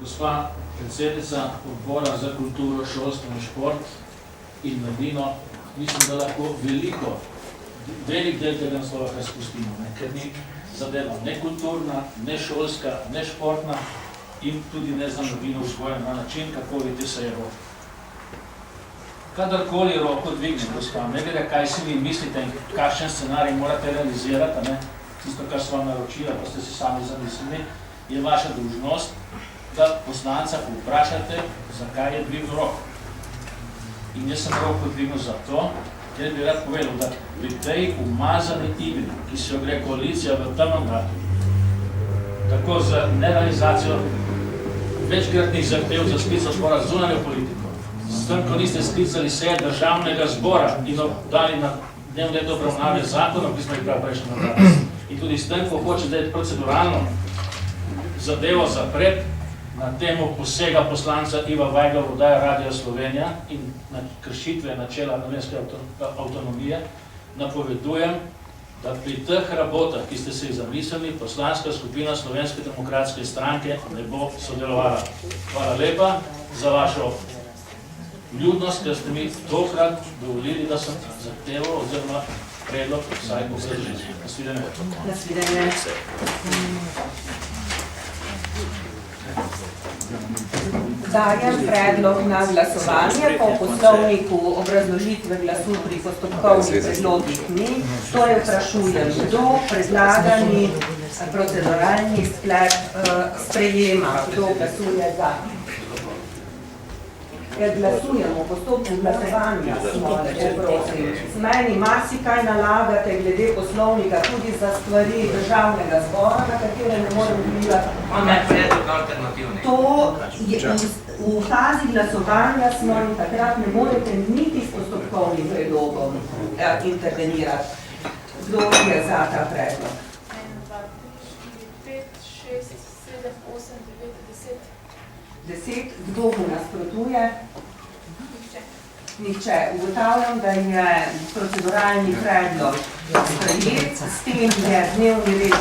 Gospa predsednica odbora za kulturo, šolstvo in šport in mladino, mislim, da lahko velik del tega naslova razpustimo, ker ni zadeva ne kulturna, ne šolska, ne športna in tudi ne za mladino vzgojena na način, kako vidite se je rok. Kadarkoli roko dvigne, gospa, ne glede, kaj si vi mislite in kakšen scenarij morate realizirati, tisto, kar so vam naročila, pa ste si sami zamislili, je vaša dolžnost, da poslanca vprašate, zakaj je dvignil rok. In jaz sem roko dvignil zato, ker bi rad povedal, da pri tej umazani igri, ki se jo gre koalicija v tem mandatu, tako z nerealizacijo večkratnih zahtev za sklic zbora zunanjo politiko, s tem, ko niste sklicali seje državnega zbora in dali na dnevni red obravnave zakonov, ki smo jih prav prejšnji mandat. In tudi s tem, ko hoče zdaj proceduralno zadevo zapret, na temu posega poslanca Iva Vajgla v oddajo Radio Slovenija in na kršitve načela slovenske avtonomije, napovedujem, da pri teh rabotah, ki ste se jih zamislili, poslanska skupina Slovenske demokratske stranke ne bo sodelovala. Hvala lepa za vašo ljudnost, ker ste mi tokrat dovolili, da sem zahteval oziroma predlog vsaj posledil. Nasvidenje. Nasvidenje. Dajem predlog na glasovanje po poslovniku obrazložitve glasu pri postopkovnih predlogih ni. Torej vprašujem, kdo predlagani proceduralni sklep sprejema, kdo glasuje za. Ker glasujemo v postopku glasovanja, smo lepo prosim. Z meni marsikaj nalagate glede poslovnika tudi za stvari državnega zbora, na katere ne morem vplivati. To je v fazi glasovanja smo in takrat ne morete niti s postopkovnim predlogom intervenirati. Kdo je za ta predlog? 1, 2, 3, 4, 5, 6, 7, 8, 9, 10. 10. Kdo mu nasprotuje? Nihče. Ugotavljam, da je proceduralni predlog sprejet, s tem je dnevni red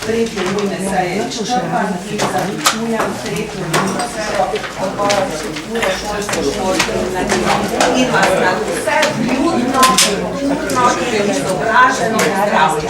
tretje nujne seje izčrpan in zaključujem tretjo nujno sejo odbora za kulturo, šolstvo, šport in mladino. In vas na vse ljudno, kulturno in izobraženo zdravje.